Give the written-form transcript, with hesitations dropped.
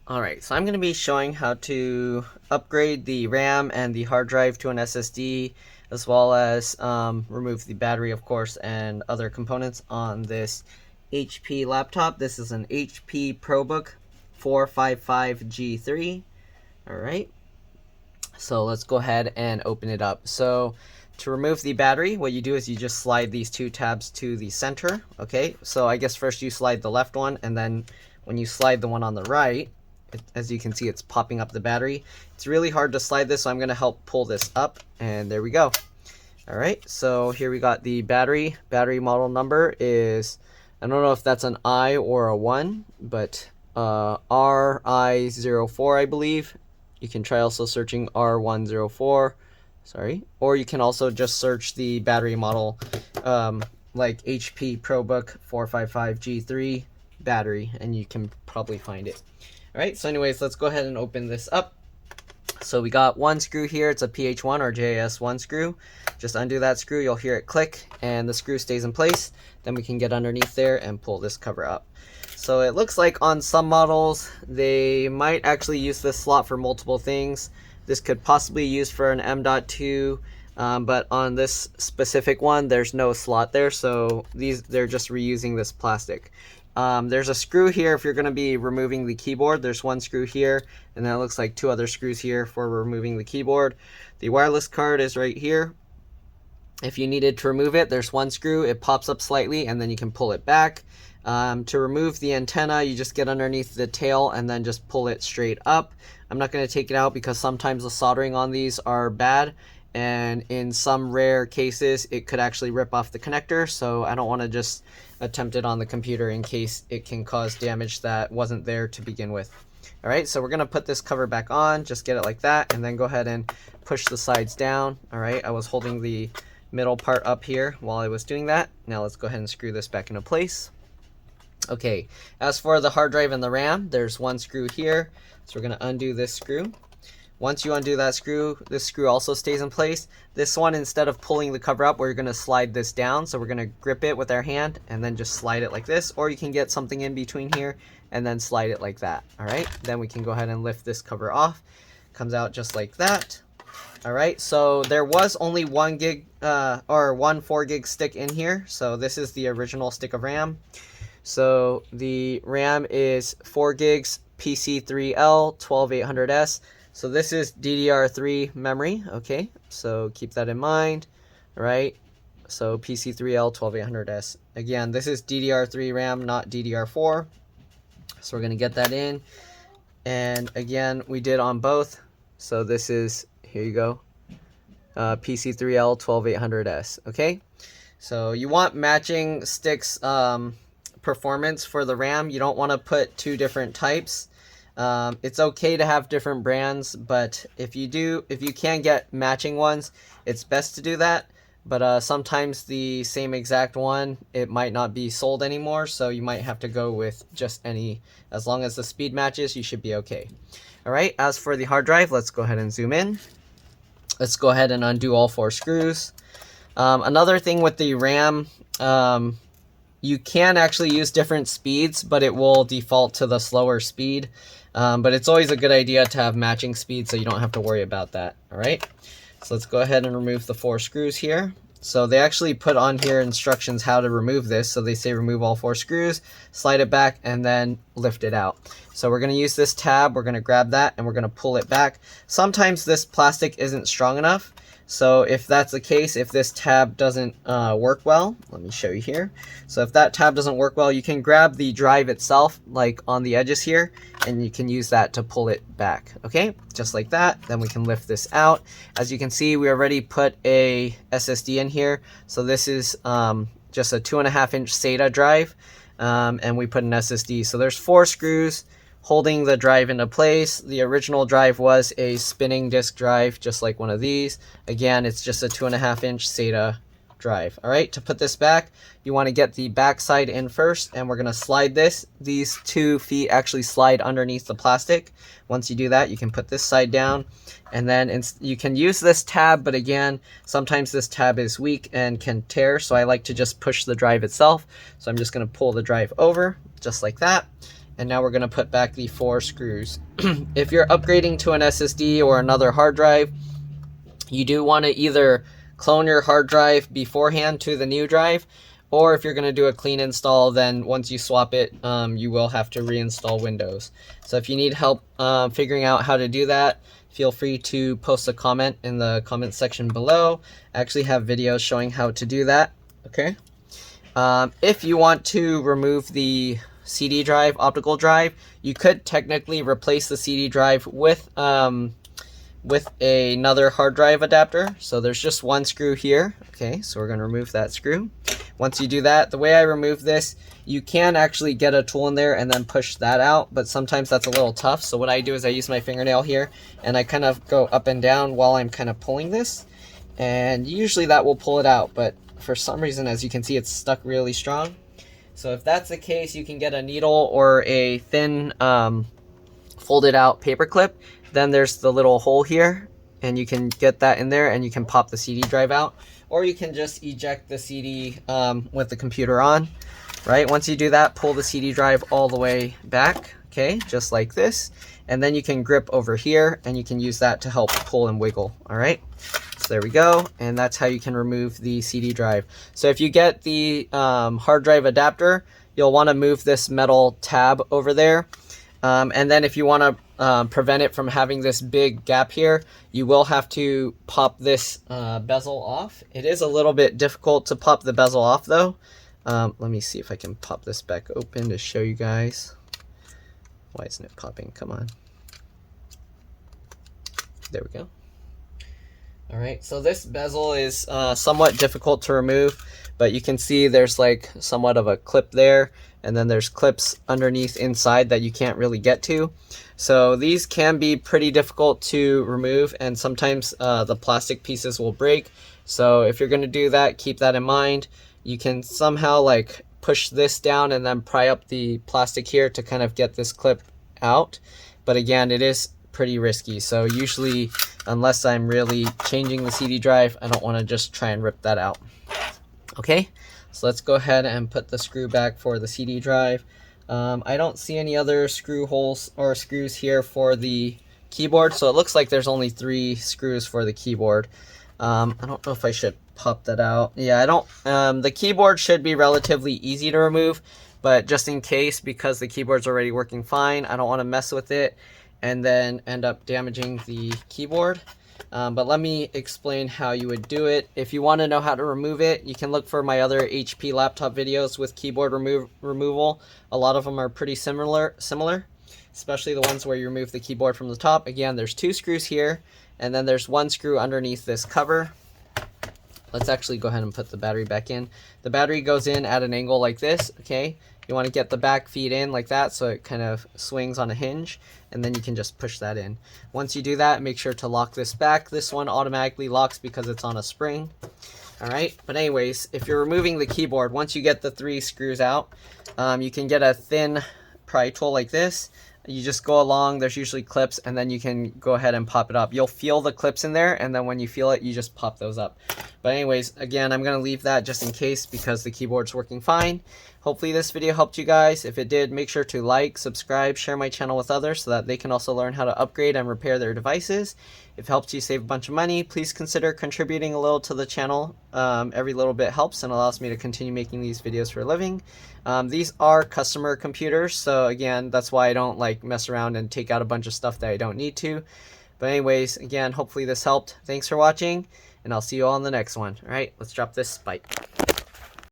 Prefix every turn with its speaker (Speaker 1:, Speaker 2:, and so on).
Speaker 1: Alright, so I'm going to be showing how to upgrade the RAM and the hard drive to an SSD, as well as remove the battery, of course, and other components on this HP laptop. This is an HP ProBook 455G3. Alright, so let's go ahead and open it up. So to remove the battery, what you do is you just slide these two tabs to the center. Okay, so I guess first you slide the left one, and then when you slide the one on the right, as you can see, it's popping up the battery. It's really hard to slide this, so I'm going to help pull this up, and there we go. All right, so here we got the battery. Battery model number is, I don't know if that's an I or a 1, but RI04, I believe. You can try also searching R104, sorry, or you can also just search the battery model, like HP ProBook 455G3 battery, and you can probably find it. Alright, so anyways, let's go ahead and open this up. So we got one screw here. It's a PH1 or JS1 screw. Just undo that screw, you'll hear it click, and the screw stays in place. Then we can get underneath there and pull this cover up. So it looks like on some models, they might actually use this slot for multiple things. This could possibly be used for an M.2, but on this specific one, there's no slot there, so they're just reusing this plastic. There's a screw here if you're going to be removing the keyboard. There's one screw here, and then it looks like two other screws here for removing the keyboard. The wireless card is right here. If you needed to remove it, there's one screw. It pops up slightly, and then you can pull it back. To remove the antenna, you just get underneath the tail and then just pull it straight up. I'm not going to take it out because sometimes the soldering on these are bad, and in some rare cases it could actually rip off the connector, so I don't want to just attempt it on the computer in case it can cause damage that wasn't there to begin with. Alright, so we're going to put this cover back on, just get it like that, and then go ahead and push the sides down. Alright, I was holding the middle part up here while I was doing that. Now let's go ahead and screw this back into place. Okay, as for the hard drive and the RAM, there's one screw here, so we're going to undo this screw. Once you undo that screw, this screw also stays in place. This one, instead of pulling the cover up, we're going to slide this down. So we're going to grip it with our hand and then just slide it like this, or you can get something in between here and then slide it like that. All right, then we can go ahead and lift this cover off. Comes out just like that. All right, so there was only 1 gig or one 4 gig stick in here. So this is the original stick of RAM. So the RAM is 4 gigs PC3L 12800S. So this is DDR3 memory, okay? So keep that in mind, right? So PC3L 12800S. Again, this is DDR3 RAM, not DDR4. So we're gonna get that in. And again, we did on both. So this is, here you go, PC3L 12800S, okay? So you want matching sticks performance for the RAM. You don't wanna put two different types. It's okay to have different brands, but if you can get matching ones, it's best to do that. But sometimes the same exact one, it might not be sold anymore, so you might have to go with just any. As long as the speed matches, you should be okay. Alright, as for the hard drive, let's go ahead and zoom in. Let's go ahead and undo all 4 screws. Another thing with the RAM, you can actually use different speeds, but it will default to the slower speed. But it's always a good idea to have matching speed so you don't have to worry about that. All right, so let's go ahead and remove the 4 screws here. So they actually put on here instructions how to remove this. So they say remove all 4 screws, slide it back, and then lift it out. So we're going to use this tab. We're going to grab that and we're going to pull it back. Sometimes this plastic isn't strong enough. So if that's the case, if this tab doesn't work well, let me show you here. So if that tab doesn't work well, you can grab the drive itself, like on the edges here, and you can use that to pull it back. Okay, just like that. Then we can lift this out. As you can see, we already put a SSD in here. So this is just a 2.5-inch SATA drive, and we put an SSD. So there's 4 screws holding the drive into place. The original drive was a spinning disk drive, just like one of these. Again, it's just a 2.5-inch SATA drive. All right, to put this back, you want to get the back side in first, and we're going to slide this. These 2 feet actually slide underneath the plastic. Once you do that, you can put this side down, and then you can use this tab, but again, sometimes this tab is weak and can tear, so I like to just push the drive itself. So I'm just going to pull the drive over, just like that. And now we're going to put back the 4 screws. If you're upgrading to an SSD or another hard drive, you do want to either clone your hard drive beforehand to the new drive, or if you're going to do a clean install, then once you swap it, you will have to reinstall Windows. So if you need help figuring out how to do that, feel free to post a comment in the comment section below. I actually have videos showing how to do that. Okay. If you want to remove the CD drive, optical drive, you could technically replace the CD drive with another hard drive adapter. So there's just one screw here. Okay, so we're going to remove that screw. Once you do that, the way I remove this, you can actually get a tool in there and then push that out, but sometimes that's a little tough. So what I do is I use my fingernail here and I kind of go up and down while I'm kind of pulling this, and usually that will pull it out, but for some reason, as you can see, it's stuck really strong. So if that's the case, you can get a needle or a thin folded out paper clip. Then there's the little hole here, and you can get that in there and you can pop the CD drive out, or you can just eject the CD with the computer on, right? Once you do that, pull the CD drive all the way back, okay, just like this, and then you can grip over here and you can use that to help pull and wiggle. All right, so there we go, and that's how you can remove the CD drive. So if you get the hard drive adapter, you'll want to move this metal tab over there, and then if you want to prevent it from having this big gap here, you will have to pop this bezel off. It is a little bit difficult to pop the bezel off though. Let me see if I can pop this back open to show you guys. Why isn't it popping? Come on. There we go. All right, so this bezel is somewhat difficult to remove, but you can see there's like somewhat of a clip there, and then there's clips underneath inside that you can't really get to. So these can be pretty difficult to remove, and sometimes the plastic pieces will break. So if you're going to do that, keep that in mind. You can somehow like push this down and then pry up the plastic here to kind of get this clip out. But again, it is pretty risky. So usually, unless I'm really changing the CD drive, I don't want to just try and rip that out. Okay, so let's go ahead and put the screw back for the CD drive. I don't see any other screw holes or screws here for the keyboard, so it looks like there's only 3 screws for the keyboard. I don't know if I should pop that out. Yeah, I don't. The keyboard should be relatively easy to remove, but just in case, because the keyboard's already working fine, I don't want to mess with it and then end up damaging the keyboard. But let me explain how you would do it. If you want to know how to remove it, you can look for my other HP laptop videos with keyboard removal. A lot of them are pretty similar, especially the ones where you remove the keyboard from the top. Again, there's 2 screws here, and then there's 1 screw underneath this cover. Let's actually go ahead and put the battery back in. The battery goes in at an angle like this, okay? You want to get the back feed in like that so it kind of swings on a hinge, and then you can just push that in. Once you do that, make sure to lock this back. This one automatically locks because it's on a spring. All right, but anyways, if you're removing the keyboard, once you get the 3 screws out, you can get a thin pry tool like this. You just go along, there's usually clips, and then you can go ahead and pop it up. You'll feel the clips in there, and then when you feel it, you just pop those up. But anyways, again, I'm going to leave that just in case because the keyboard's working fine. Hopefully this video helped you guys. If it did, make sure to like, subscribe, share my channel with others so that they can also learn how to upgrade and repair their devices. If it helps you save a bunch of money, please consider contributing a little to the channel. Every little bit helps and allows me to continue making these videos for a living. These are customer computers, so again, that's why I don't like mess around and take out a bunch of stuff that I don't need to. But anyways, again, hopefully this helped. Thanks for watching, and I'll see you all in the next one. All right, let's drop this spike.